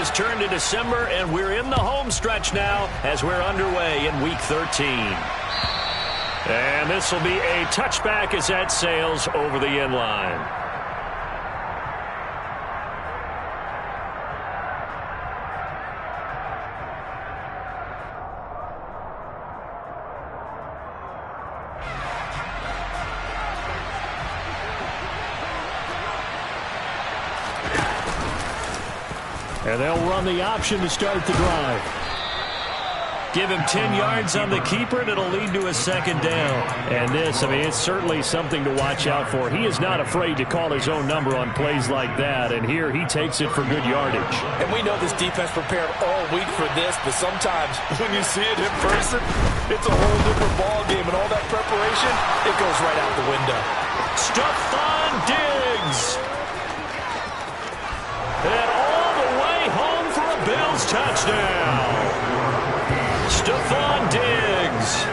has turned to December, and we're in the home stretch now as we're underway in Week 13. And this will be a touchback as that sails over the end line. And they'll run the option to start the drive. Give him 10 yards on the keeper, and it'll lead to a second down. And this, I mean, it's certainly something to watch out for. He is not afraid to call his own number on plays like that, and here he takes it for good yardage. And we know this defense prepared all week for this, but sometimes when you see it in person, it's a whole different ball game, and all that preparation, it goes right out the window. Stephon Diggs. And all the way home for a Bills touchdown. Stephon Diggs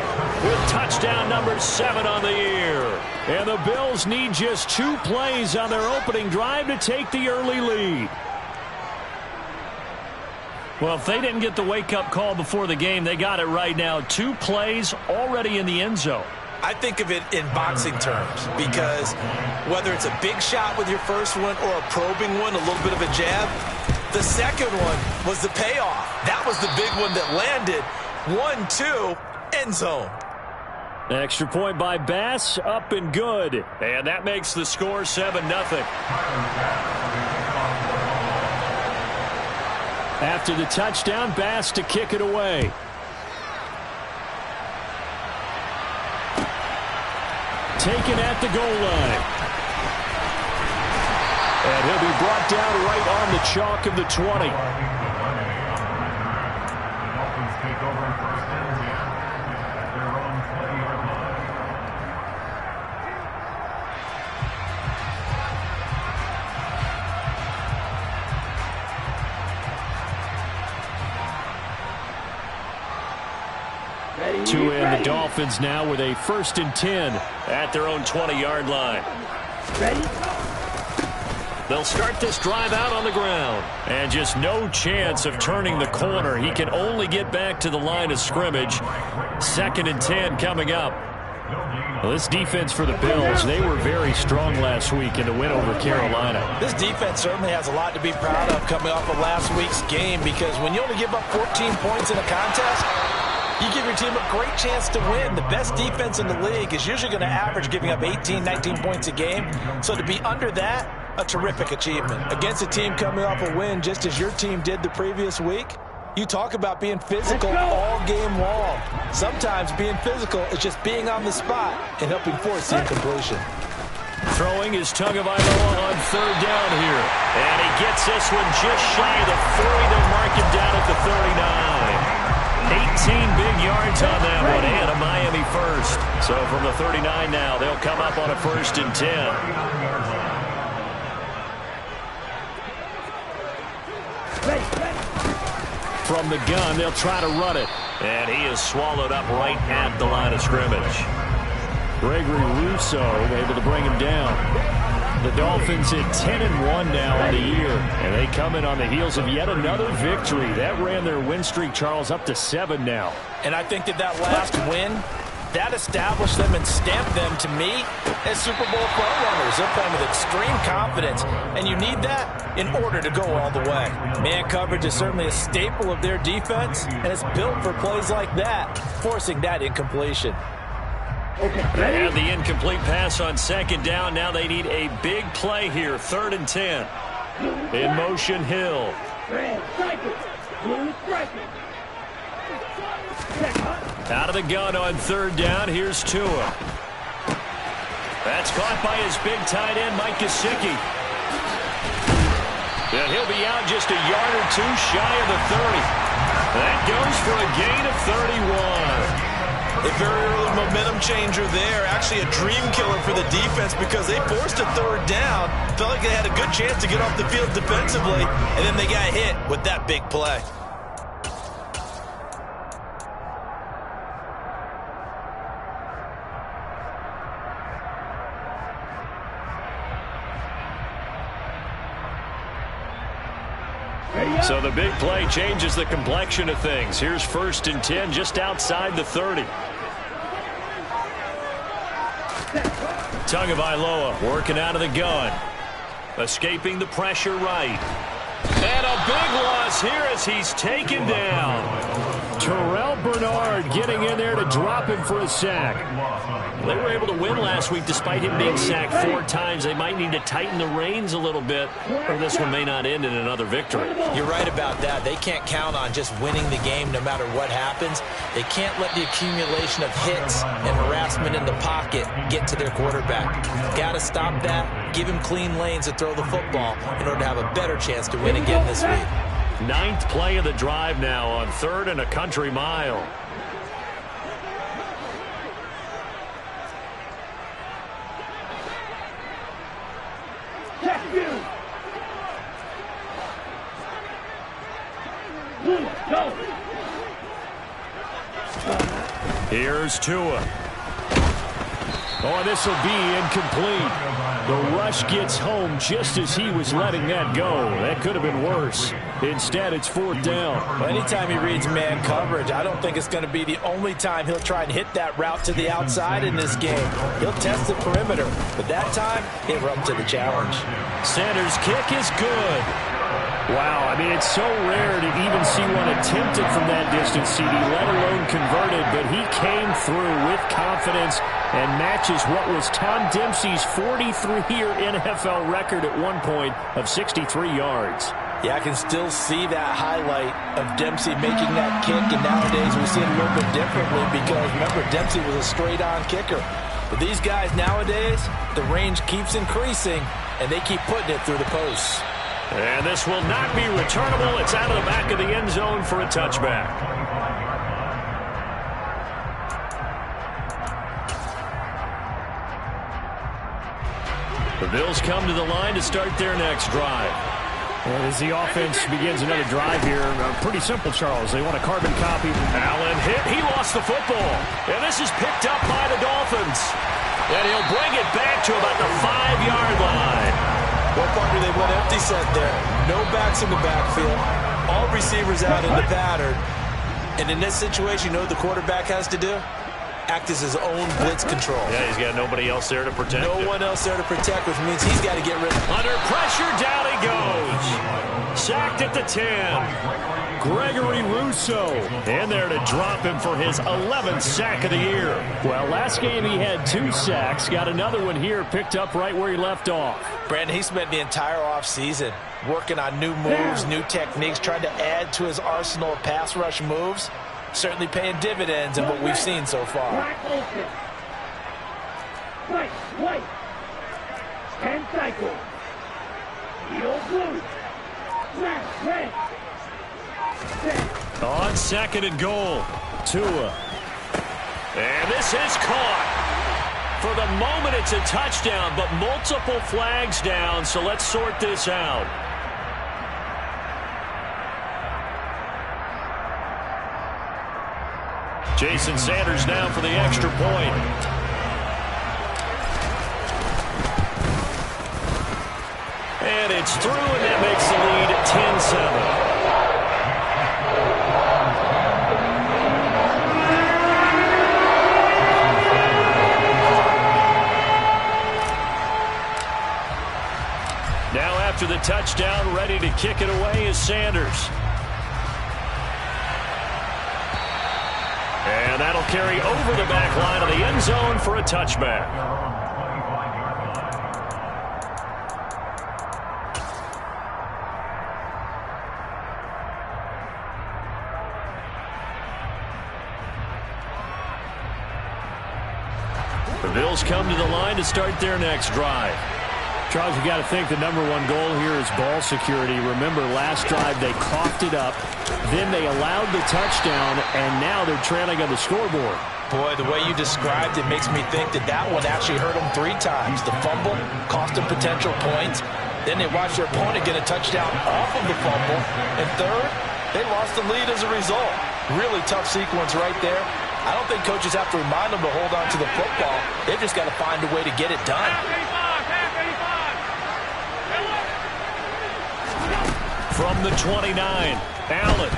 with touchdown number 7 on the year. And the Bills need just 2 plays on their opening drive to take the early lead. Well, if they didn't get the wake-up call before the game, they got it right now. 2 plays already in the end zone. I think of it in boxing terms, because whether it's a big shot with your first one or a probing one, a little bit of a jab, the second one was the payoff. That was the big one that landed. 1-2, end zone. Extra point by Bass, up and good. And that makes the score 7-0. After the touchdown, Bass to kick it away. Taken at the goal line. And he'll be brought down right on the chalk of the 20. To end the Dolphins now with a 1st and 10 at their own 20-yard line. Ready? They'll start this drive out on the ground. And just no chance of turning the corner. He can only get back to the line of scrimmage. 2nd and 10 coming up. Well, this defense for the Bills, they were very strong last week in the win over Carolina. This defense certainly has a lot to be proud of coming off of last week's game, because when you only give up 14 points in a contest, you give your team a great chance to win. The best defense in the league is usually going to average giving up 18, 19 points a game. So to be under that, a terrific achievement. Against a team coming off a win just as your team did the previous week, you talk about being physical all game long. Sometimes being physical is just being on the spot and helping force the incompletion. Throwing his Tagovailoa on 3rd down here. And he gets this one just shy of the 40. They'll mark him down at the 39. 18 big yards on that one, and a Miami first. So from the 39 now, they'll come up on a 1st and 10. From the gun, they'll try to run it. And he is swallowed up right at the line of scrimmage. Gregory Rousseau able to bring him down. The Dolphins at 10-1 now on the year, and they come in on the heels of yet another victory. That ran their win streak, Charles, up to 7 now. And I think that last win, that established them and stamped them, to me, as Super Bowl frontrunners. They're playing with extreme confidence, and you need that in order to go all the way. Man coverage is certainly a staple of their defense, and it's built for plays like that, forcing that incompletion. And the incomplete pass on 2nd down. Now they need a big play here. 3rd and 10. In motion, Hill. Out of the gun on 3rd down. Here's Tua. That's caught by his big tight end, Mike Gesicki. And he'll be out just a yard or 2 shy of the 30. That goes for a gain of 31. A very early momentum changer there. Actually a dream killer for the defense, because they forced a 3rd down. Felt like they had a good chance to get off the field defensively, and then they got hit with that big play. So the big play changes the complexion of things. Here's 1st and 10 just outside the 30. Tagovailoa working out of the gun. Escaping the pressure right. And a big loss here as he's taken down. Terrell Bernard getting in there to drop him for a sack. They were able to win last week despite him being sacked 4 times. They might need to tighten the reins a little bit, or this one may not end in another victory. You're right about that. They can't count on just winning the game no matter what happens. They can't let the accumulation of hits and harassment in the pocket get to their quarterback. Got to stop that, give him clean lanes to throw the football in order to have a better chance to win again this week. 9th play of the drive now on 3rd and a country mile. Here's Tua. Oh, this will be incomplete. The rush gets home just as he was letting that go. That could have been worse. Instead, it's 4th down. Well, anytime he reads man coverage, I don't think it's going to be the only time he'll try and hit that route to the outside in this game. He'll test the perimeter, but that time, he'll run to the challenge. Sanders' kick is good. Wow, I mean, it's so rare to even see one attempted from that distance, CD, let alone converted, but he came through with confidence and matches what was Tom Dempsey's 43-year NFL record at one point of 63 yards. Yeah, I can still see that highlight of Dempsey making that kick, and nowadays we see it a little bit differently because, remember, Dempsey was a straight-on kicker. But these guys nowadays, the range keeps increasing, and they keep putting it through the posts. And this will not be returnable. It's out of the back of the end zone for a touchback. The Bills come to the line to start their next drive. And as the offense begins another drive here, pretty simple, Charles. They want a carbon copy. Allen hit. He lost the football. And this is picked up by the Dolphins. And he'll bring it back to about the 5-yard line. What part do they went empty set there? No backs in the backfield. All receivers out in the pattern. And in this situation, you know what the quarterback has to do? Act as his own blitz control. Yeah, he's got nobody else there to protect him. No one else there to protect, which means he's got to get rid of him. Under pressure, down he goes. Sacked at the 10. Gregory Rousseau in there to drop him for his 11th sack of the year. Well, last game he had 2 sacks. Got another one here, picked up right where he left off. Brandon, he spent the entire offseason working on new moves, new techniques, trying to add to his arsenal of pass rush moves. Certainly paying dividends in what we've seen so far. White. 10 cycles. Heel blue. Red. On 2nd and goal, Tua. And this is caught. For the moment, it's a touchdown, but multiple flags down, so let's sort this out. Jason Sanders down for the extra point. And it's through, and that makes the lead 10-7. Now after the touchdown, ready to kick it away is Sanders. And that'll carry over the back line of the end zone for a touchback. The Bills come to the line to start their next drive. Charles, you got to think the #1 goal here is ball security. Remember, last drive they coughed it up, then they allowed the touchdown, and now they're trailing on the scoreboard. Boy, the way you described it makes me think that that one actually hurt them 3 times. The fumble cost them potential points. Then they watched their opponent get a touchdown off of the fumble. And third, they lost the lead as a result. Really tough sequence right there. I don't think coaches have to remind them to hold on to the football. They've just got to find a way to get it done. From from the 29. Allen.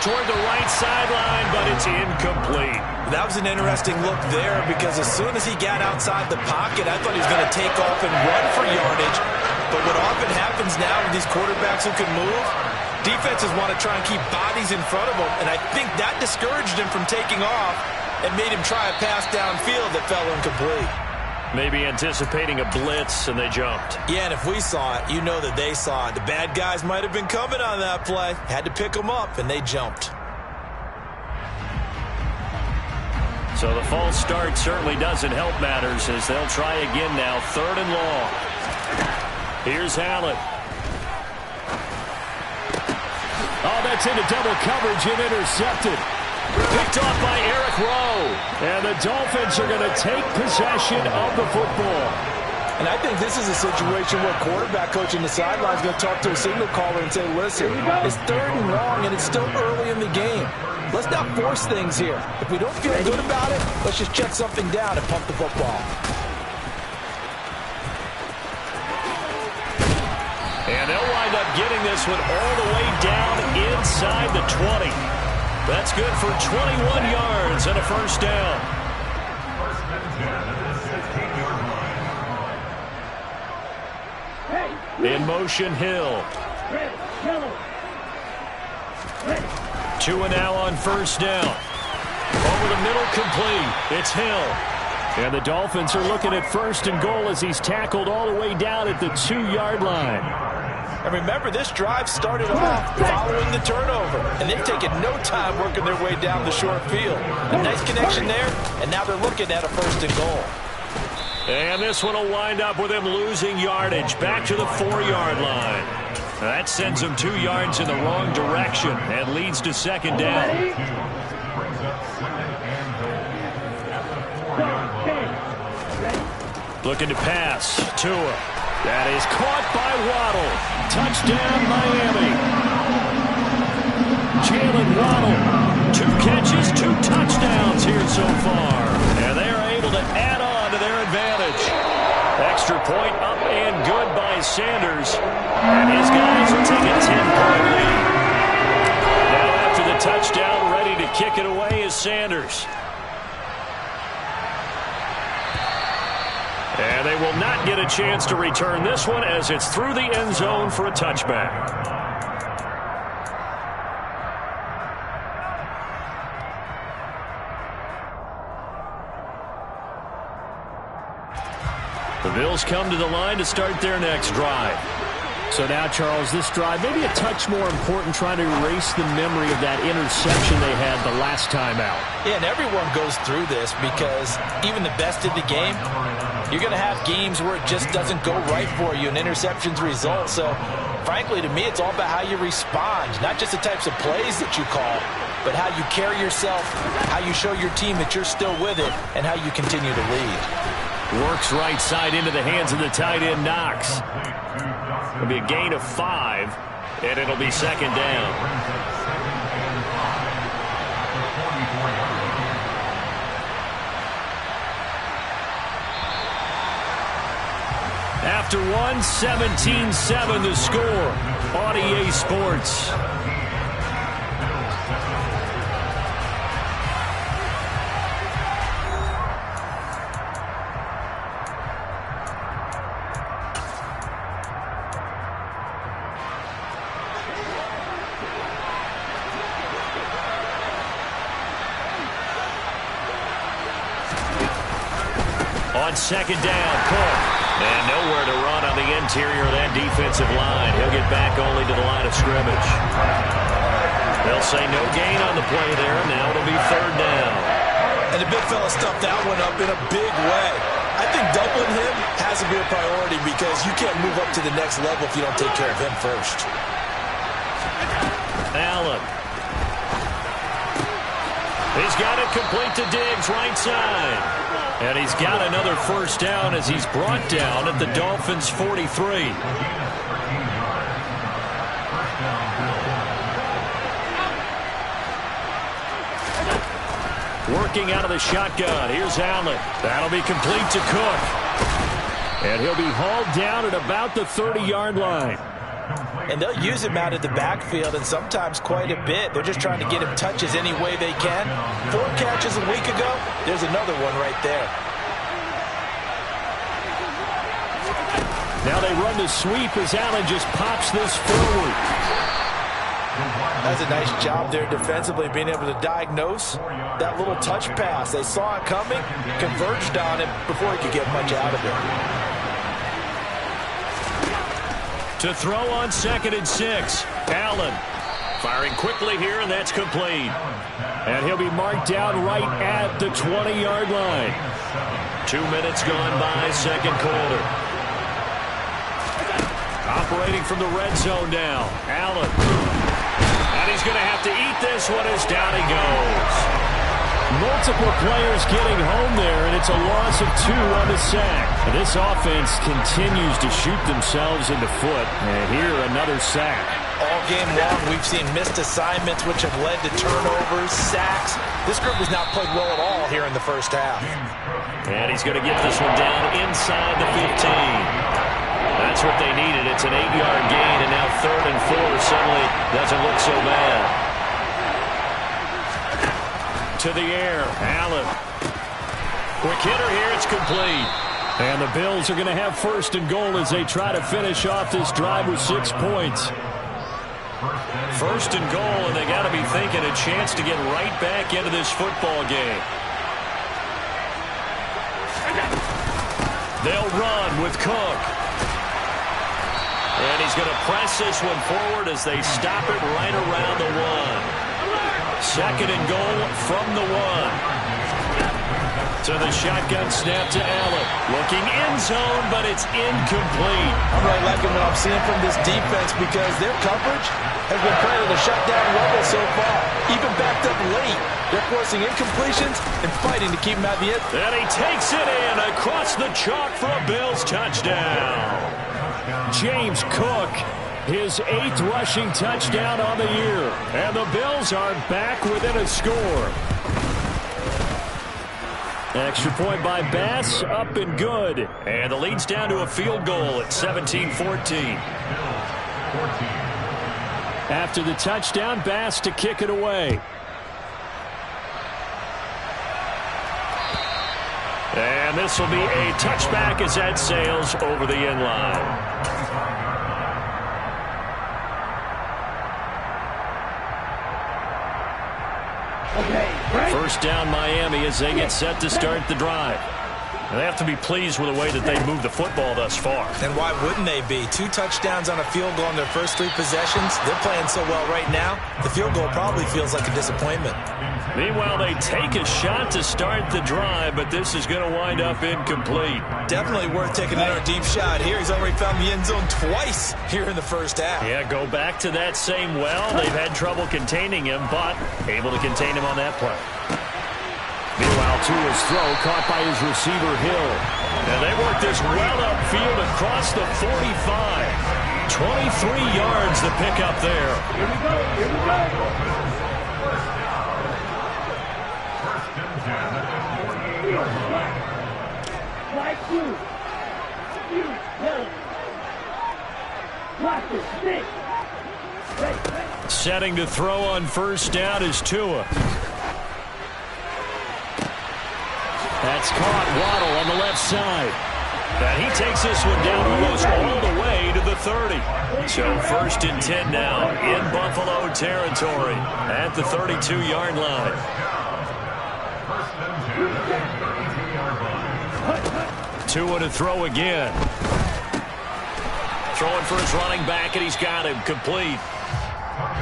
Toward the right sideline, but it's incomplete. That was an interesting look there because as soon as he got outside the pocket, I thought he was going to take off and run for yardage. But what often happens now with these quarterbacks who can move, defenses want to try and keep bodies in front of them, and I think that discouraged him from taking off and made him try a pass downfield that fell incomplete. Maybe anticipating a blitz, and they jumped. Yeah, and if we saw it, you know that they saw it. The bad guys might have been coming on that play. Had to pick them up, and they jumped. So the false start certainly doesn't help matters as they'll try again now. 3rd and long. Here's Allen. Oh, that's into double coverage and intercepted. Picked off by Eric Rowe. And the Dolphins are going to take possession of the football. And I think this is a situation where quarterback coach on the sideline is going to talk to a signal caller and say, listen, it's 3rd and long and it's still early in the game. Let's not force things here. If we don't feel good about it, let's just check something down and pump the football. And they'll wind up getting this one all the way down inside the 20. That's good for 21 yards and a first down. In motion, Hill. 2 and now on first down. Over the middle, complete. It's Hill. And the Dolphins are looking at 1st and goal as he's tackled all the way down at the 2-yard line. And remember, this drive started off following the turnover, and they've taken no time working their way down the short field. A nice connection there, and now they're looking at a 1st and goal. And this one will wind up with him losing yardage back to the 4-yard line. That sends him 2 yards in the wrong direction and leads to 2nd down. Looking to pass. Tua. That is caught by Waddle. Touchdown, Miami. Jalen Waddle. 2 catches, 2 touchdowns here so far. And they are able to add on to their advantage. Extra point up and good by Sanders. And his guys will take a 10-point lead. Now after the touchdown, ready to kick it away is Sanders. And they will not get a chance to return this one as it's through the end zone for a touchback. The Bills come to the line to start their next drive. So now, Charles, this drive maybe a touch more important, trying to erase the memory of that interception they had the last time out. Yeah, and everyone goes through this because even the best in the game, you're going to have games where it just doesn't go right for you and interceptions result. So, frankly, to me, it's all about how you respond, not just the types of plays that you call, but how you carry yourself, how you show your team that you're still with it, and how you continue to lead. Works right side into the hands of the tight end, Knox. It'll be a gain of 5, and it'll be 2nd down. After 1, 17-7 the score on EA Sports. On 2nd down, Cook. And nowhere to run on the interior of that defensive line. He'll get back only to the line of scrimmage. They'll say no gain on the play there. Now it'll be 3rd down. And the big fella stuffed that one up in a big way. I think doubling him has to be a priority because you can't move up to the next level if you don't take care of him first. Allen. He's got it complete to Diggs, right side. And he's got another first down as he's brought down at the Dolphins' 43. Working out of the shotgun. Here's Allen. That'll be complete to Cook. And he'll be hauled down at about the 30-yard line. And they'll use him out of the backfield, and sometimes quite a bit. They're just trying to get him touches any way they can. 4 catches a week ago. There's another one right there. Now they run the sweep as Allen just pops this forward. That's a nice job there defensively, being able to diagnose that little touch pass. They saw it coming, converged on it before he could get much out of it. To throw on 2nd and 6. Allen firing quickly here, and that's complete. And he'll be marked down right at the 20-yard line. 2 minutes gone by, second quarter. Operating from the red zone now. Allen. And he's going to have to eat this one as down he goes. Multiple players getting home there, and it's a loss of 2 on the sack. This offense continues to shoot themselves in the foot. And here, another sack. All game long, we've seen missed assignments, which have led to turnovers, sacks. This group has not played well at all here in the first half. And he's going to get this one down inside the 15. That's what they needed. It's an 8-yard gain, and now 3rd and 4 suddenly doesn't look so bad. To the air, Allen. Quick hitter here, it's complete. And the Bills are going to have 1st and goal as they try to finish off this drive with 6 points. 1st and goal, and they got to be thinking a chance to get right back into this football game. They'll run with Cook. And he's going to press this one forward as they stop it right around the 1. 2nd and goal from the 1. To the shotgun snap to Allen. Looking end zone, but it's incomplete. I'm really liking what I'm seeing from this defense because their coverage has been playing at a shutdown level so far. Even backed up late, they're forcing incompletions and fighting to keep him at the end. And he takes it in across the chalk for a Bills touchdown. James Cook, his 8th rushing touchdown on the year. And the Bills are back within a score. Extra point by Bass, up and good. And the lead's down to a field goal at 17-14. After the touchdown, Bass to kick it away. And this will be a touchback as that sails over the end line. First down Miami as they get set to start the drive. And they have to be pleased with the way that they moved the football thus far. And why wouldn't they be? 2 touchdowns on a field goal in their first 3 possessions. They're playing so well right now, the field goal probably feels like a disappointment. Meanwhile, they take a shot to start the drive, but this is going to wind up incomplete. Definitely worth taking another deep shot here. He's already found the end zone twice here in the first half. Yeah, go back to that same well. They've had trouble containing him, but able to contain him on that play. Meanwhile, Tua's throw caught by his receiver, Hill. And they work this well upfield across the 45. 23 yards to pick up there. Here we go, here we go. Flag 2. Watch it, stick. Setting to throw on first down is Tua. That's caught. Waddle on the left side. And he takes this one down almost all the way to the 30. So 1st and 10 now in Buffalo territory at the 32-yard line. Tua to throw again. Throwing for his running back, and he's got him complete.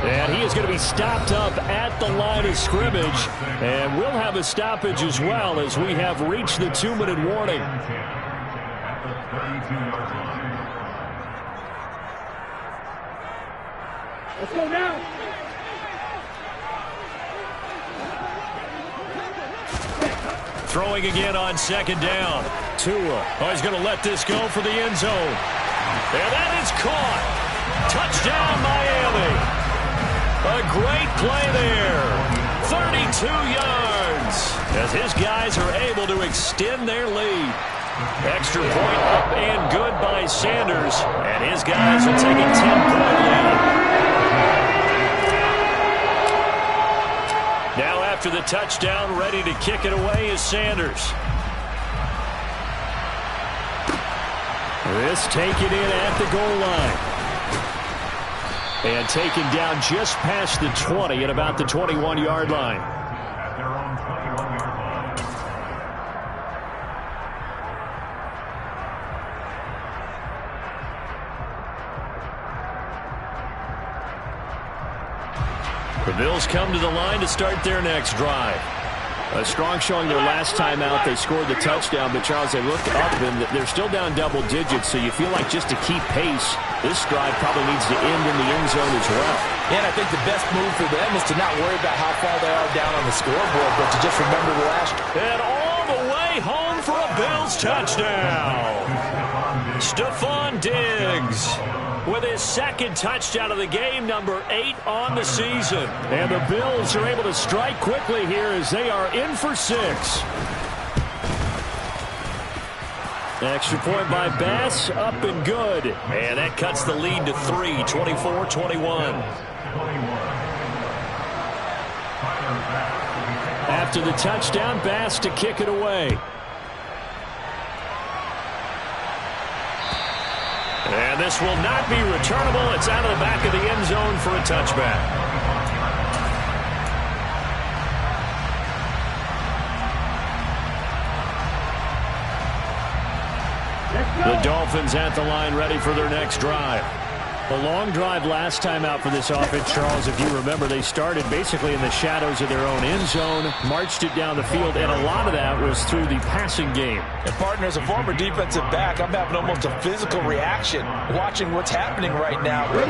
And he is going to be stopped up at the line of scrimmage. And we'll have a stoppage as well as we have reached the 2-minute warning. Let's go now. Throwing again on 2nd down. Tua. Oh, he's going to let this go for the end zone. And that is caught. Touchdown, Miami. A great play there. 32 yards as his guys are able to extend their lead. Extra point up and good by Sanders. And his guys will take a 10-point lead. Now after the touchdown, ready to kick it away is Sanders. This taken in at the goal line. And taken down just past the 20 at about the 21-yard line. The Bills come to the line to start their next drive. A strong showing their last time out. They scored the touchdown, but Charles, they looked up and they're still down double digits, so you feel like just to keep pace, this drive probably needs to end in the end zone as well. And I think the best move for them is to not worry about how far they are down on the scoreboard, but to just remember the last. And all the way home for a Bills touchdown. Stephon Diggs with his second touchdown of the game, number 8 on the season. And the Bills are able to strike quickly here as they are in for 6. Extra point by Bass, up and good. And that cuts the lead to 3, 24-21. After the touchdown, Bass to kick it away. And this will not be returnable. It's out of the back of the end zone for a touchback. The Dolphins at the line ready for their next drive. A long drive last time out for this offense, Charles. If you remember, they started basically in the shadows of their own end zone, marched it down the field, and a lot of that was through the passing game. And partner, as a former defensive back, I'm having almost a physical reaction watching what's happening right now. But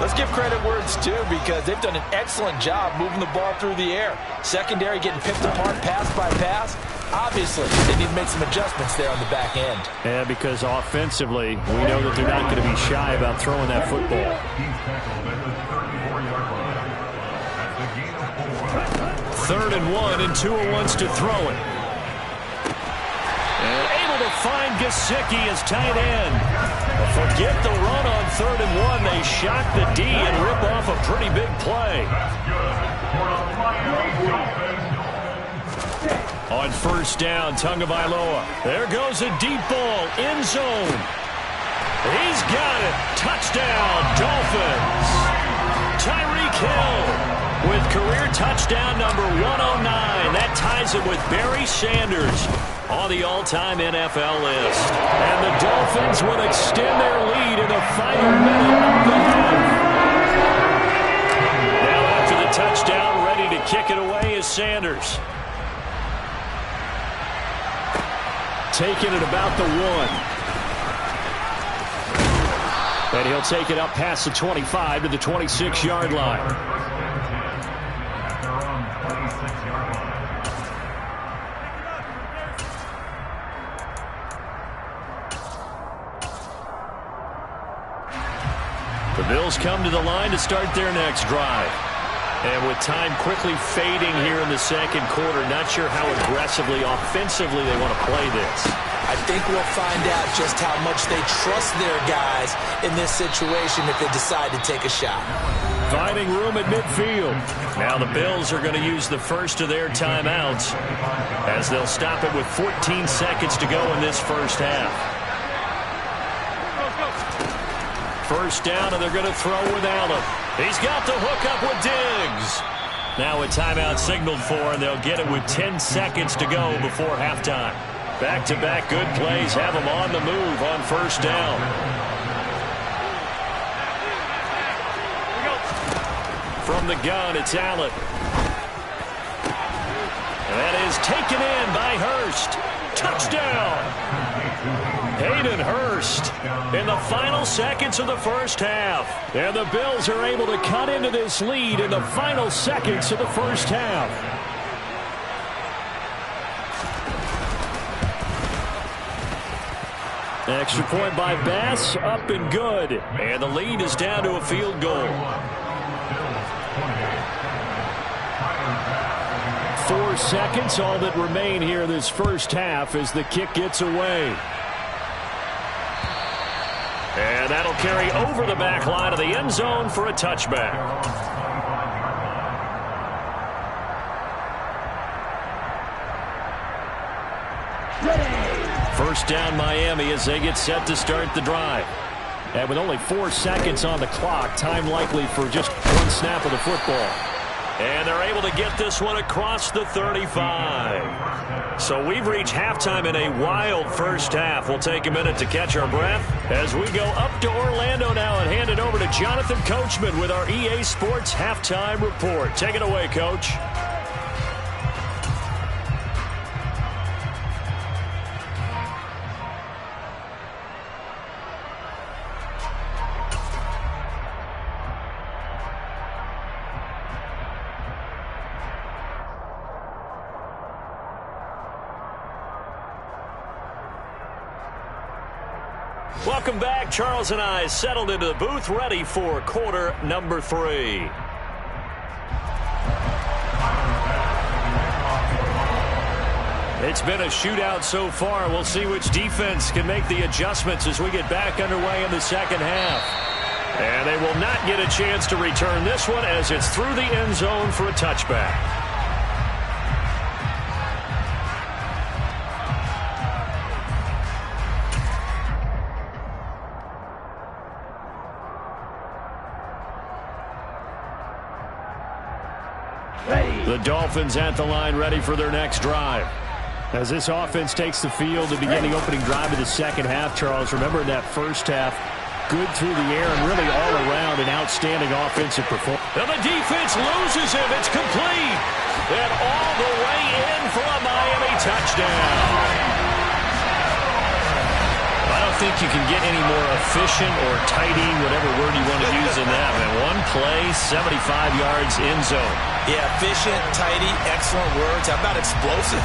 let's give credit where it's due, because they've done an excellent job moving the ball through the air. Secondary getting picked apart pass by pass. Obviously, they need to make some adjustments there on the back end. Yeah, because offensively, we know that they're not going to be shy about throwing that football. 3rd and 1, and Tua wants to throw it. And able to find Gesicki as tight end. Forget the run on 3rd and 1. They shock the D and rip off a pretty big play. On 1st down, Tagovailoa. There goes a deep ball, end zone. He's got it. Touchdown, Dolphins. Tyreek Hill with career touchdown number 109. That ties him with Barry Sanders on the all-time NFL list. And the Dolphins will extend their lead in the final minute of the half. Now after the touchdown, ready to kick it away is Sanders. Taking it about the 1. And he'll take it up past the 25 to the 26-yard line. The Bills come to the line to start their next drive. And with time quickly fading here in the second quarter, not sure how aggressively, offensively they want to play this. I think we'll find out just how much they trust their guys in this situation if they decide to take a shot. Finding room at midfield. Now the Bills are going to use the first of their timeouts as they'll stop it with 14 seconds to go in this first half. 1st down, and they're going to throw with Allen. He's got the hook up with Diggs. Now a timeout signaled for, and they'll get it with 10 seconds to go before halftime. Back-to-back good plays have them on the move on 1st down. From the gun, it's Allen. And that is taken in by Hurst. Touchdown! Hayden Hurst in the final seconds of the first half. And the Bills are able to cut into this lead in the final seconds of the first half. Extra point by Bass, up and good. And the lead is down to a field goal. 4 seconds, all that remain here this first half as the kick gets away. And that'll carry over the back line of the end zone for a touchback. First down Miami as they get set to start the drive. And with only 4 seconds on the clock, time likely for just one snap of the football. And they're able to get this one across the 35. So we've reached halftime in a wild first half. We'll take a minute to catch our breath as we go up to Orlando now and hand it over to Jonathan Coachman with our EA Sports Halftime Report. Take it away, Coach. Welcome back. Charles and I settled into the booth, ready for quarter number 3. It's been a shootout so far. We'll see which defense can make the adjustments as we get back underway in the second half. And they will not get a chance to return this one as it's through the end zone for a touchback. The Dolphins at the line, ready for their next drive. As this offense takes the field to begin the opening drive of the second half, Charles, remember in that first half, good through the air and really all around an outstanding offensive performance. And the defense loses him. It's complete. And all the way in for a Miami touchdown. I don't think you can get any more efficient or tidy, whatever word you want to use in that. And one play, 75 yards in zone. Yeah, efficient, tidy, excellent words. How about explosive?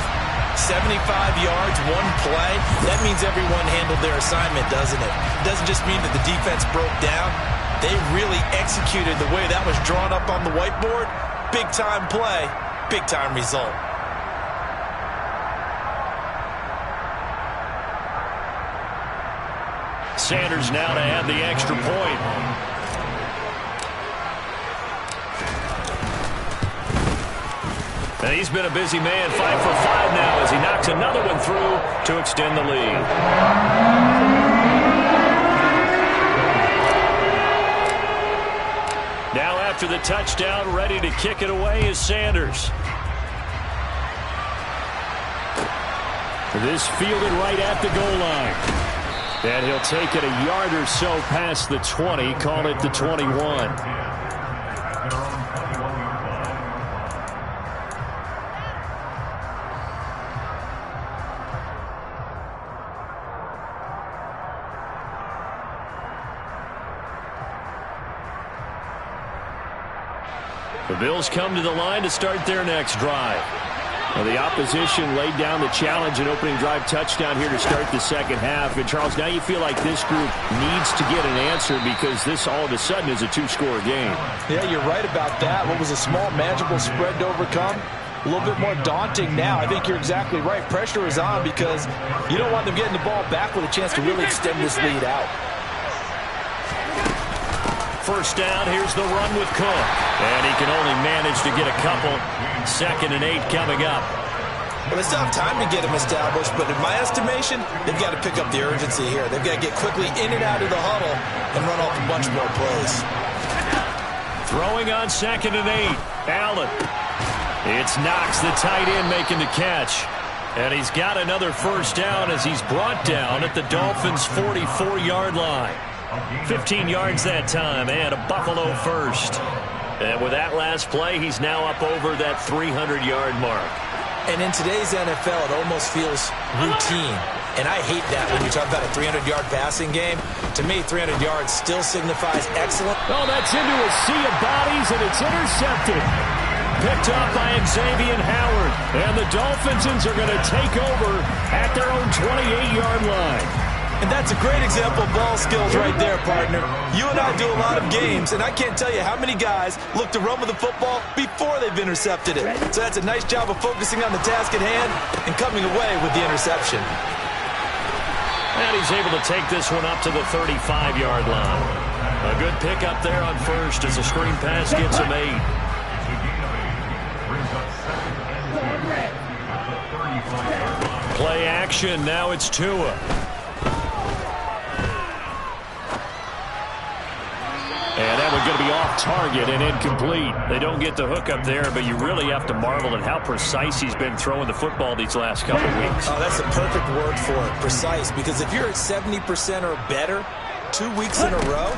75 yards, one play. That means everyone handled their assignment, doesn't it? It doesn't just mean that the defense broke down. They really executed the way that was drawn up on the whiteboard. Big-time play, big-time result. Sanders now to add the extra point. And he's been a busy man, 5 for 5 now as he knocks another one through to extend the lead. Now after the touchdown, ready to kick it away is Sanders. This fielded right at the goal line. And he'll take it a yard or so past the 20, call it the 21. The Bills come to the line to start their next drive. Well, the opposition laid down the challenge and opening drive touchdown here to start the second half. And, Charles, now you feel like this group needs to get an answer because this all of a sudden is a 2-score game. Yeah, you're right about that. What was a small, manageable spread to overcome? A little bit more daunting now. I think you're exactly right. Pressure is on because you don't want them getting the ball back with a chance to really extend this lead out. First down, here's the run with Cook. And he can only manage to get a couple. 2nd and 8 coming up. Well, they still have time to get him established, but in my estimation, they've got to pick up the urgency here. They've got to get quickly in and out of the huddle and run off a bunch more plays. Throwing on 2nd and 8. Allen. It's Knox, the tight end, making the catch. And he's got another first down as he's brought down at the Dolphins' 44-yard line. 15 yards that time and a Buffalo first. And with that last play, he's now up over that 300-yard mark. And in today's NFL, it almost feels routine. And I hate that when you talk about a 300-yard passing game. To me, 300 yards still signifies excellent. Oh, that's into a sea of bodies, and it's intercepted. Picked up by Xavier Howard. And the Dolphins are going to take over at their own 28-yard line. And that's a great example of ball skills right there, partner. You and I do a lot of games, and I can't tell you how many guys look to run with the football before they've intercepted it. So that's a nice job of focusing on the task at hand and coming away with the interception. And he's able to take this one up to the 35-yard line. A good pickup there on first as the screen pass gets him 8. Play action, now it's Tua. And that one's going to be off target and incomplete. They don't get the hook up there, but you really have to marvel at how precise he's been throwing the football these last couple of weeks. Oh, that's the perfect word for it, precise, because if you're at 70% or better 2 weeks in a row,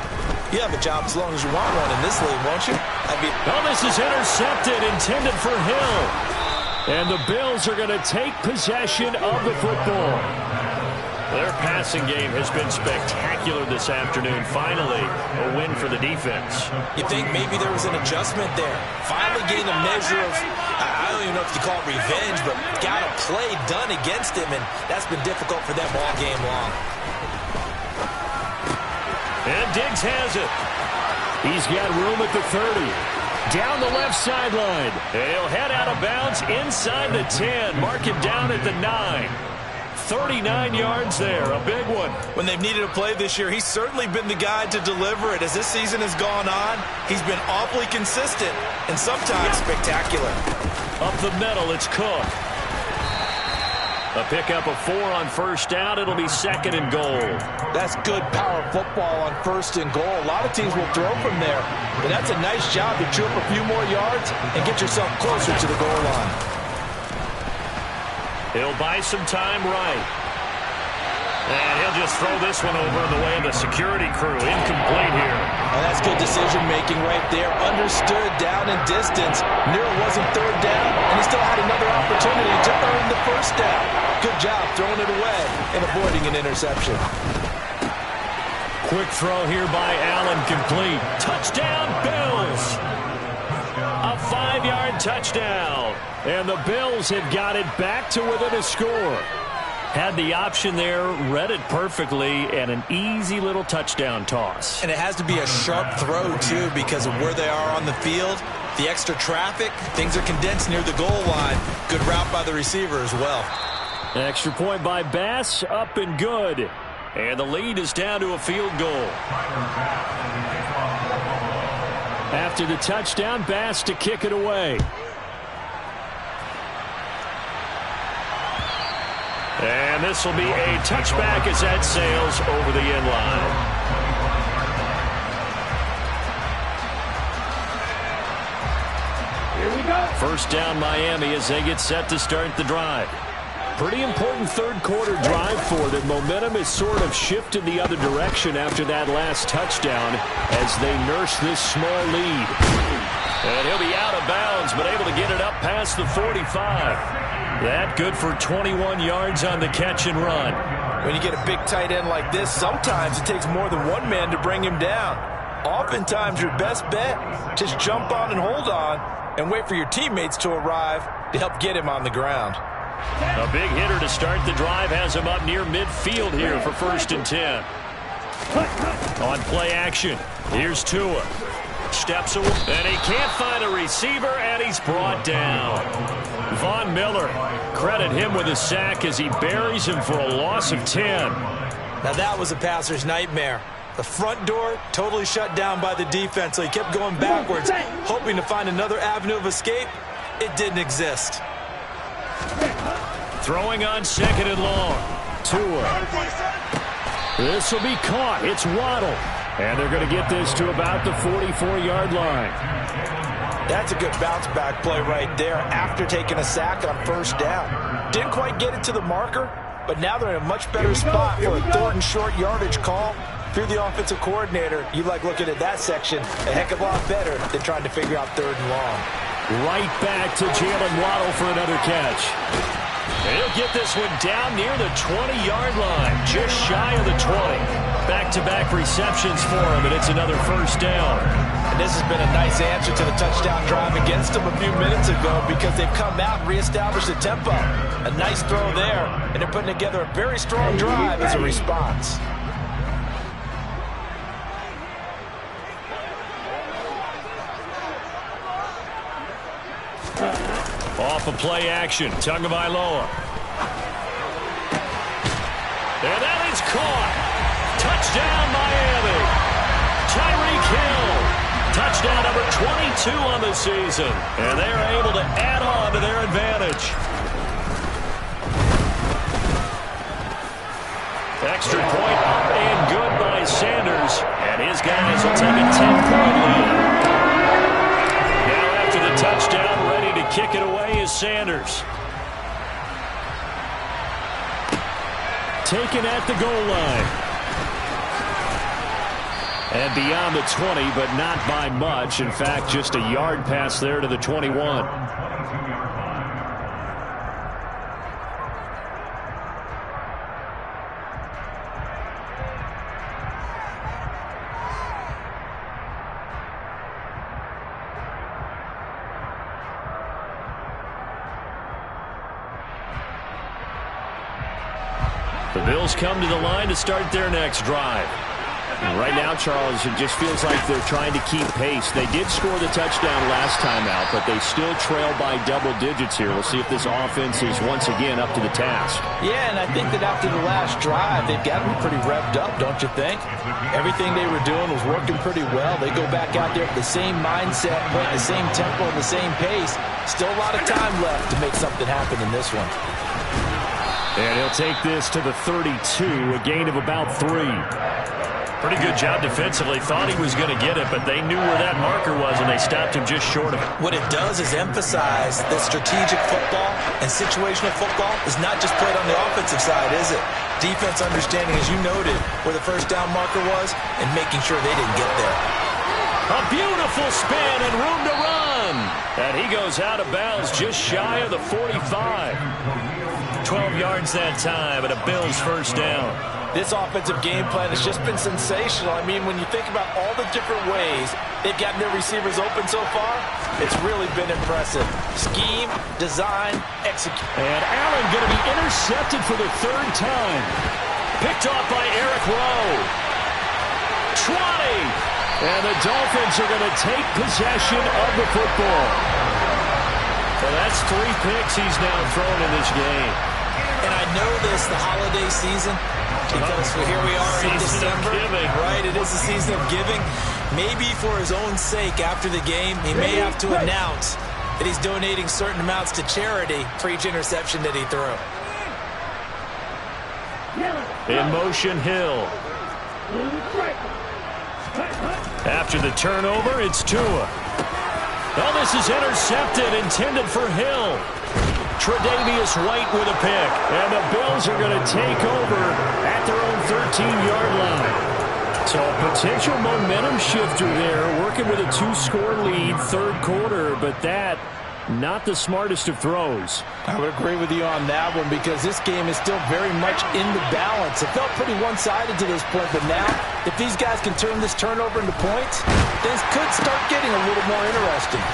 you have a job as long as you want one in this league, won't you? Oh, this is intercepted, intended for Hill. And the Bills are going to take possession of the football. Their passing game has been spectacular this afternoon. Finally, a win for the defense. You think maybe there was an adjustment there. Finally gained a measure of, I don't even know if you call it revenge, but got a play done against him, and that's been difficult for them all game long. And Diggs has it. He's got room at the 30. Down the left sideline. And he'll head out of bounds inside the 10. Mark him down at the 9. 39 yards there, a big one. When they've needed a play this year, he's certainly been the guy to deliver it. As this season has gone on, he's been awfully consistent and sometimes spectacular. Up the middle, it's Cook. A pickup of 4 on first down. It'll be 2nd and goal. That's good power football on 1st and goal. A lot of teams will throw from there, but that's a nice job to chew up a few more yards and get yourself closer to the goal line. He'll buy some time right. And he'll just throw this one over in the way of the security crew. Incomplete here. And that's good decision-making right there. Understood down and distance. Knew it wasn't 3rd down, and he still had another opportunity to earn the 1st down. Good job throwing it away and avoiding an interception. Quick throw here by Allen, complete. Touchdown, Bills! A 5-yard touchdown. And the Bills have got it back to within a score. Had the option there, read it perfectly, and an easy little touchdown toss. And it has to be a sharp throw, too, because of where they are on the field. The extra traffic, things are condensed near the goal line. Good route by the receiver as well. Extra point by Bass, up and good. And the lead is down to a field goal. After the touchdown, Bass to kick it away. And this will be a touchback as that sails over the end line. Here we go. First down Miami as they get set to start the drive. Pretty important third quarter drive for them. Momentum has sort of shifted the other direction after that last touchdown as they nurse this small lead. And he'll be out of bounds, but able to get it up past the 45. That good for 21 yards on the catch and run. When you get a big tight end like this, sometimes it takes more than one man to bring him down. Oftentimes your best bet, just jump on and hold on and wait for your teammates to arrive to help get him on the ground. A big hitter to start the drive has him up near midfield here for 1st and 10. On play action, here's Tua. Steps away, and he can't find a receiver, and he's brought down. Von Miller, credit him with a sack as he buries him for a loss of 10. Now that was a passer's nightmare. The front door totally shut down by the defense, so he kept going backwards, hoping to find another avenue of escape. It didn't exist. Throwing on 2nd and long. Tua. This will be caught. It's Waddle. And they're going to get this to about the 44-yard line. That's a good bounce-back play right there after taking a sack on 1st down. Didn't quite get it to the marker, but now they're in a much better spot for a 3rd and short yardage call. If you're the offensive coordinator, you like looking at that section a heck of a lot better than trying to figure out 3rd and long. Right back to Jalen Waddle for another catch. And he'll get this one down near the 20-yard line, just shy of the 20. Back-to-back receptions for him, and it's another 1st down. And this has been a nice answer to the touchdown drive against them a few minutes ago because they've come out and reestablished the tempo. A nice throw there, and they're putting together a very strong drive as a response. Off of play action, Tagovailoa. And that is caught. Touchdown, Miami. Tyreek Hill. Touchdown number 22 on the season. And they are able to add on to their advantage. Extra point up and good by Sanders. And his guys will take a 10-point lead. Now after the touchdown, ready to kick it away is Sanders. Taken at the goal line. And beyond the 20, but not by much. In fact, just a yard pass there to the 21. The Bills come to the line to start their next drive. Right now, Charles, it just feels like they're trying to keep pace. They did score the touchdown last time out, but they still trail by double digits here. We'll see if this offense is once again up to the task. Yeah, and I think that after the last drive, they've got to be pretty revved up, don't you think? Everything they were doing was working pretty well. They go back out there with the same mindset, playing the same tempo and the same pace. Still a lot of time left to make something happen in this one. And he'll take this to the 32, a gain of about 3. Pretty good job defensively. Thought he was going to get it, but they knew where that marker was, and they stopped him just short of it. What it does is emphasize that strategic football and situational football is not just played on the offensive side, is it? Defense understanding, as you noted, where the first down marker was and making sure they didn't get there. A beautiful spin and room to run. And he goes out of bounds just shy of the 45. 12 yards that time, and a Bills first down. This offensive game plan has just been sensational. I mean, when you think about all the different ways they've gotten their receivers open so far, it's really been impressive. Scheme, design, execute. And Allen going to be intercepted for the third time. Picked off by Eric Rowe. 20. And the Dolphins are going to take possession of the football. Well, that's 3 picks he's now thrown in this game. And I know this, the holiday season, because here we are in December, right? It is the season of giving. Maybe for his own sake after the game, he may have to announce that he's donating certain amounts to charity for each interception that he threw. In motion, Hill. After the turnover, it's Tua. Oh, this is intercepted, intended for Hill. Tre'Davious White with a pick. And the Bills are going to take over at their own 13-yard line. So a potential momentum shifter there, working with a 2-score lead, third quarter, but that not the smartest of throws. I would agree with you on that one because this game is still very much in the balance. It felt pretty one-sided to this point, but now if these guys can turn this turnover into points, things could start getting a little more interesting.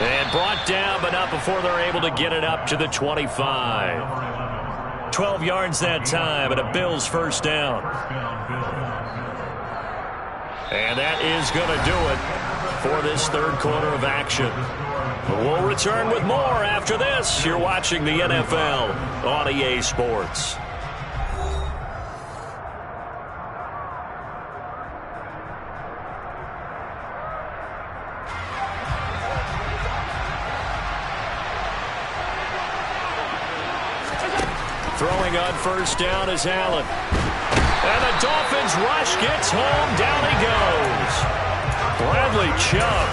And brought down, but not before they're able to get it up to the 25. 12 yards that time, and a Bills first down. And that is going to do it for this third quarter of action. We'll return with more after this. You're watching the NFL on EA Sports. Throwing on first down is Allen. And the Dolphins rush gets home. Down he goes. Bradley Chubb.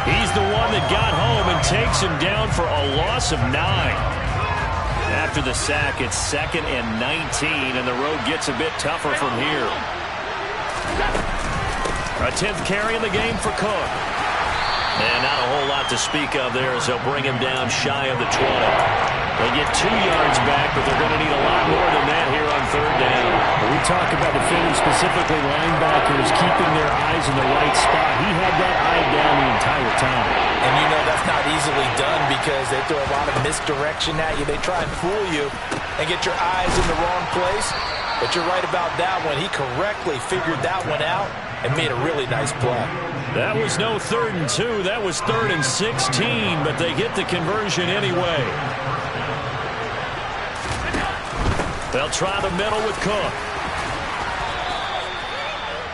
He's the one that got home and takes him down for a loss of 9. After the sack, it's 2nd and 19, and the road gets a bit tougher from here. A 10th carry in the game for Cook. And not a whole lot to speak of there as they'll bring him down shy of the 20. They get 2 yards back, but they're going to need a lot more than that here on third down. We talk about defenders, specifically linebackers, keeping their eyes in the right spot. He had that eye down the entire time. And you know that's not easily done because they throw a lot of misdirection at you. They try and fool you and get your eyes in the wrong place. But you're right about that one. He correctly figured that one out and made a really nice play. That was no 3rd and 2. That was 3rd and 16, but they get the conversion anyway. They'll try the middle with Cook.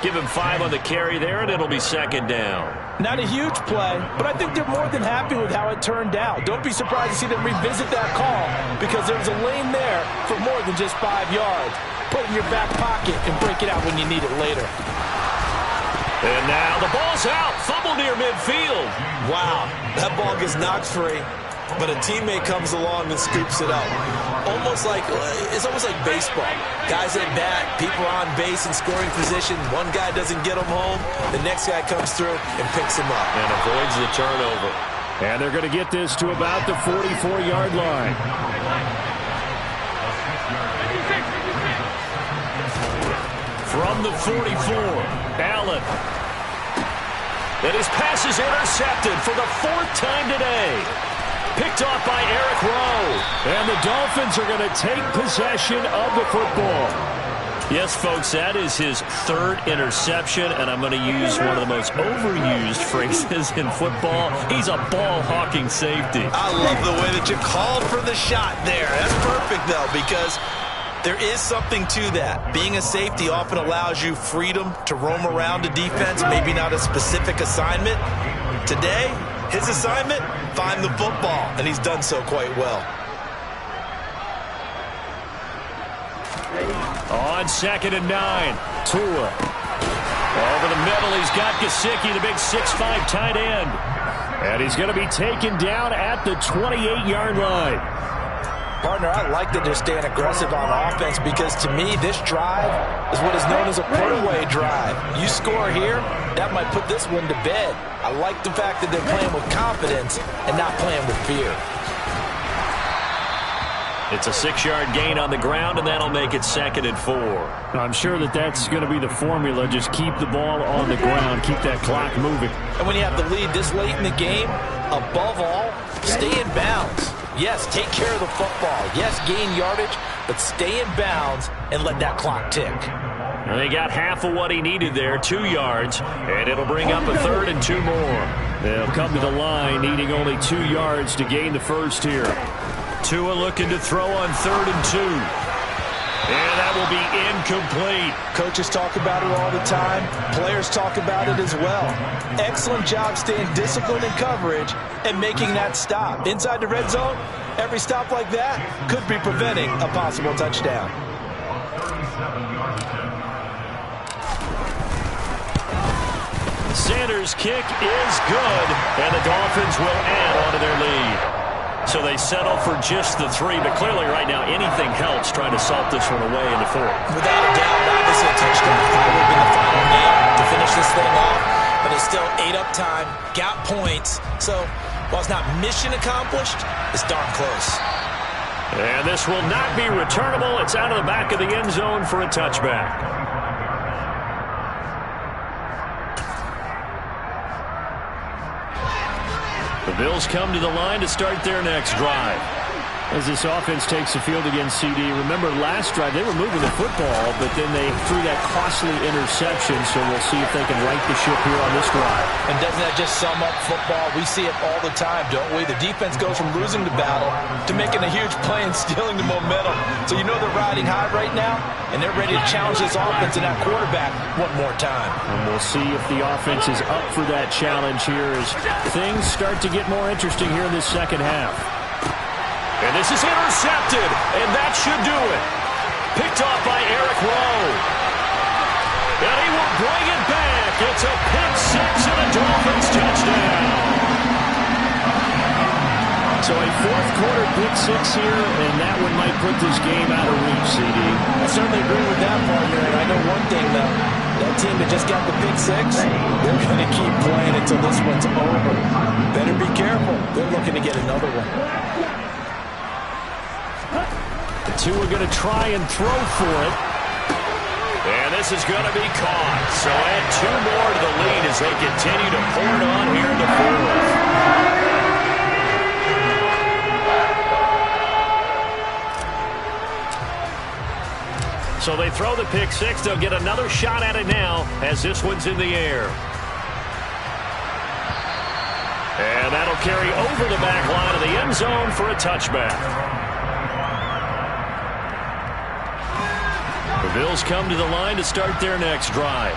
Give him 5 on the carry there, and it'll be 2nd down. Not a huge play, but I think they're more than happy with how it turned out. Don't be surprised to see them revisit that call because there was a lane there for more than just 5 yards. Put it in your back pocket and break it out when you need it later. And now the ball's out. Fumble near midfield. Wow, that ball gets knocked free, but a teammate comes along and scoops it up. It's almost like baseball. Guys at bat, people are on base in scoring position. One guy doesn't get them home. The next guy comes through and picks him up. And avoids the turnover. And they're going to get this to about the 44-yard line. From the 44, Allen. And his pass is intercepted for the 4th time today. Picked off by Eric Rowe. And the Dolphins are going to take possession of the football. Yes, folks, that is his 3rd interception, and I'm going to use one of the most overused phrases in football. He's a ball-hawking safety. I love the way that you called for the shot there. That's perfect, though, because there is something to that. Being a safety often allows you freedom to roam around a defense, maybe not a specific assignment. Today, his assignment, find the football, and he's done so quite well. On 2nd and 9, Tua. Over the middle, he's got Gesicki, the big 6'5" tight end. And he's going to be taken down at the 28-yard line. Partner, I like that they're staying aggressive on offense because to me, this drive is what is known as a put-away drive. You score here, that might put this one to bed. I like the fact that they're playing with confidence and not playing with fear. It's a 6-yard gain on the ground, and that'll make it 2nd and 4. I'm sure that's going to be the formula. Just keep the ball on the ground, keep that clock moving. And when you have the lead this late in the game, above all, stay in bounds. Yes, take care of the football. Yes, gain yardage, but stay in bounds and let that clock tick. And they got half of what he needed there, 2 yards, and it'll bring up a 3rd and 2 more. They'll come to the line needing only 2 yards to gain the first here. Tua looking to throw on 3rd and 2. And that will be incomplete. Coaches talk about it all the time. Players talk about it as well. Excellent job staying disciplined in coverage and making that stop. Inside the red zone, every stop like that could be preventing a possible touchdown. Sanders' kick is good, and the Dolphins will add on to their lead. So they settle for just the 3, but clearly right now anything helps trying to salt this one away in the 4th. Without a doubt, obviously a touchdown probably would have been the final nail to finish this thing off, but it's still ate up time, got points. So while it's not mission accomplished, it's darn close. And this will not be returnable. It's out of the back of the end zone for a touchback. The Bills come to the line to start their next drive. As this offense takes the field against CD, remember last drive they were moving the football, but then they threw that costly interception, so we'll see if they can right the ship here on this drive. And doesn't that just sum up football? We see it all the time, don't we? The defense goes from losing the battle to making a huge play and stealing the momentum. So you know they're riding high right now, and they're ready to challenge this offense and that quarterback one more time. And we'll see if the offense is up for that challenge here as things start to get more interesting here in this second half. And this is intercepted, and that should do it. Picked off by Eric Rowe. And he will bring it back. It's a pick 6 and a Dolphins touchdown. So a fourth quarter pick 6 here, and that one might put this game out of reach, CD. I certainly agree with that, partner. And I know one thing, though. That team that just got the pick 6, they're going to keep playing until this one's over. Better be careful. They're looking to get another one. The two are going to try and throw for it. And this is going to be caught. So add 2 more to the lead as they continue to pour it on here in the fourth. So they throw the pick six. They'll get another shot at it now as this one's in the air. And that'll carry over the back line of the end zone for a touchback. The Bills come to the line to start their next drive.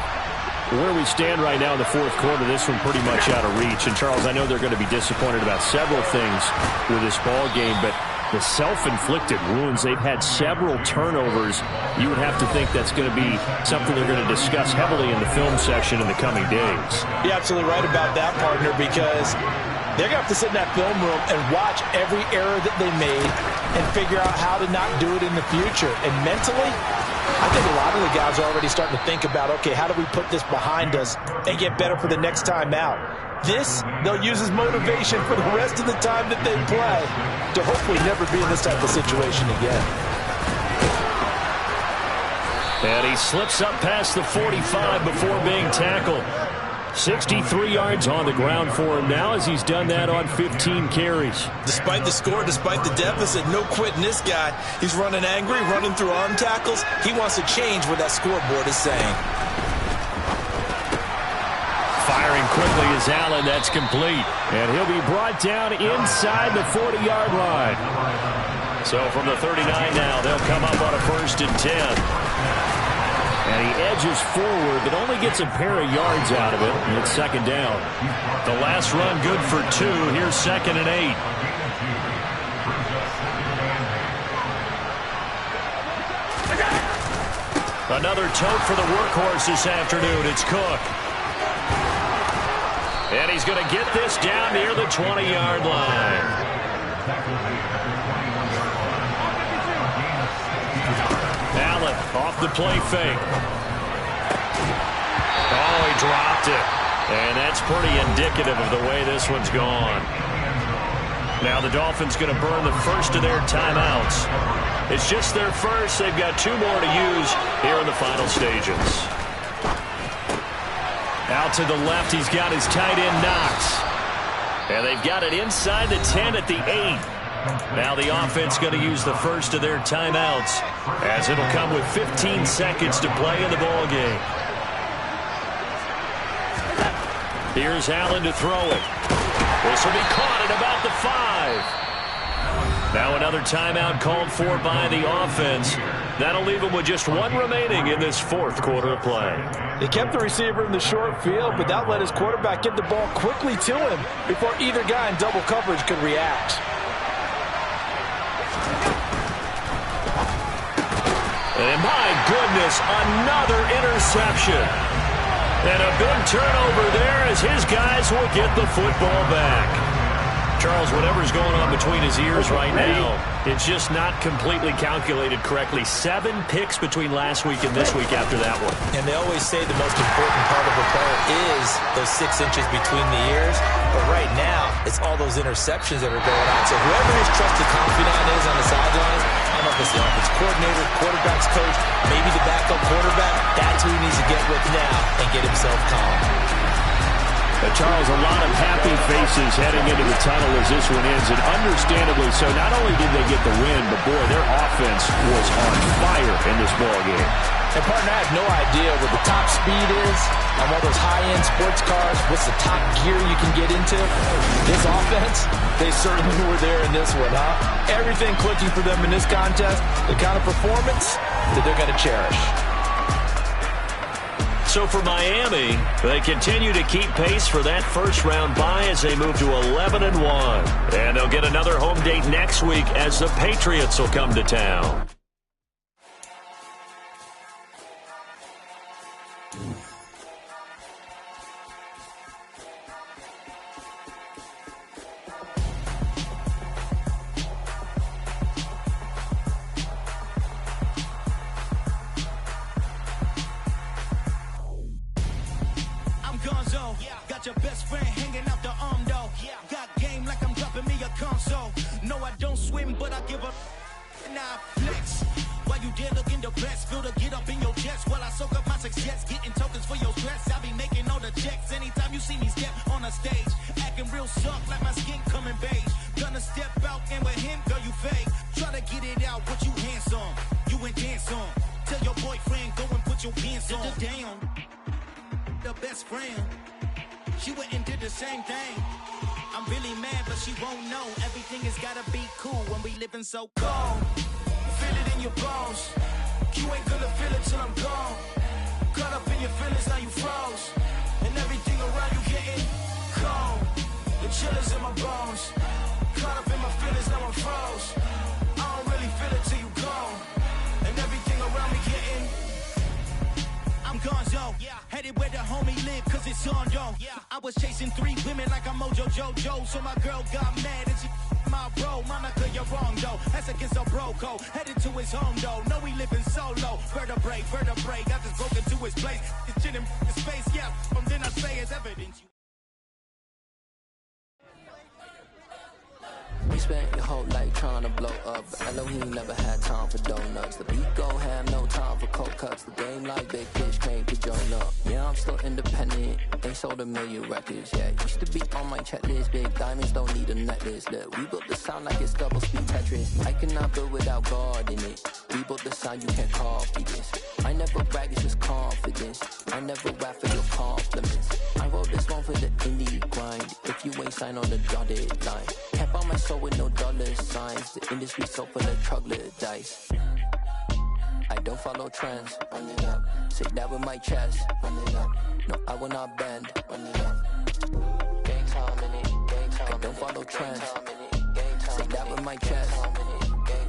Where we stand right now in the fourth quarter, this one pretty much out of reach. And, Charles, I know they're going to be disappointed about several things with this ball game, but the self-inflicted wounds, they've had several turnovers. You would have to think that's going to be something they're going to discuss heavily in the film session in the coming days. You're absolutely right about that, partner, because they're going to have to sit in that film room and watch every error that they made and figure out how to not do it in the future. And mentally, I think a lot of the guys are already starting to think about, okay, how do we put this behind us and get better for the next time out? This, they'll use as motivation for the rest of the time that they play to hopefully never be in this type of situation again. And he slips up past the 45 before being tackled. 63 yards on the ground for him now as he's done that on 15 carries. Despite the score, despite the deficit, no quitting this guy. He's running angry, running through arm tackles. He wants to change what that scoreboard is saying. Firing quickly is Allen. That's complete. And he'll be brought down inside the 40-yard line. So from the 39 now, they'll come up on a 1st and 10. And he edges forward, but only gets a pair of yards out of it, and it's 2nd down. The last run good for 2. Here's 2nd and 8. Another tote for the workhorse this afternoon. It's Cook. And he's going to get this down near the 20-yard line. Allen off the play fake. Oh, he dropped it. And that's pretty indicative of the way this one's gone. Now the Dolphins going to burn the first of their timeouts. It's just their first. They've got 2 more to use here in the final stages. Out to the left, he's got his tight end Knox. And they've got it inside the 10 at the 8. Now the offense going to use the first of their timeouts as it'll come with 15 seconds to play in the ball game. Here's Allen to throw it. This will be caught at about the 5. Now another timeout called for by the offense. That'll leave them with just 1 remaining in this 4th quarter of play. They kept the receiver in the short field, but that let his quarterback get the ball quickly to him before either guy in double coverage could react. And my goodness, another interception. And a big turnover there as his guys will get the football back. Charles, whatever's going on between his ears right now, it's just not completely calculated correctly. 7 picks between last week and this week after that one. And they always say the most important part of a player is those 6 inches between the ears. But right now, it's all those interceptions that are going on. So whoever his trusted confidant is on the sidelines, I don't know if it's the offensive coordinator, quarterback's coach, maybe the backup quarterback, that's who he needs to get with now and get himself calm. Charles, a lot of happy faces heading into the tunnel as this one ends, and understandably so. Not only did they get the win, but boy, their offense was on fire in this ball game. And partner, I have no idea what the top speed is on all those high-end sports cars. What's the top gear you can get into? This offense, they certainly were there in this one, huh? Everything clicking for them in this contest, the kind of performance that they're going to cherish. So for Miami, they continue to keep pace for that first-round bye as they move to 11-1. And they'll get another home date next week as the Patriots will come to town. Got your best friend hanging out the arm though. Got game like I'm dropping me a console. No, I don't swim, but I give up. Now flex. Why you dare look in the best? Feel to get up in your chest while I soak up my success. Getting tokens for your stress. I be making all the checks anytime you see me step on a stage. Acting real soft like my skin coming beige. Gonna step out and with him, girl, you fake. Try to get it out, but you handsome. You ain't dance on. Tell your boyfriend, go and put your pants on. Down. The best friend. She went and did the same thing. I'm really mad, but she won't know. Everything has gotta be cool when we living so cold. Feel it in your bones. You ain't gonna feel it till I'm gone. Caught up in your feelings, now you froze. And everything around you getting cold. The chill is in my bones. Caught up in my feelings, now I'm froze. I don't really feel it till you gone. And everything around me getting I'm gonzo, headed where the homie live, cause it's on, yo. I was chasing 3 women like I'm Mojo Jojo, so my girl got mad and she my bro. Monica, you're wrong, though. That's against a bro code. Headed to his home, though. No, he living solo. Vertebrae. I just broke into his place. It's chin in his face, yeah. From then I say it's evidence. We spent your whole life trying to blow up, but Elohim never had time for donuts. The beat gon' have no time for cold cuts. The game like big fish came to join up. Yeah, I'm still independent. Ain't sold 1 million records yet. Used to be on my checklist. Big diamonds don't need a necklace. Look, we built the sound like it's double speed Tetris. I cannot build without God in it. We built the sound, you can't copy this. I never brag, it's just confidence. I never rap for your compliments. I wrote this one for the indie grind. If you ain't signed on the dotted line, can't buy my soul with no dollar signs. The industry so full of troglodytes. I don't follow trends. Run it up. Say that with my chest. Run it up. No, I will not bend. Run it up. Gang time in it. Gang time. I don't follow trends. Say that with my chest.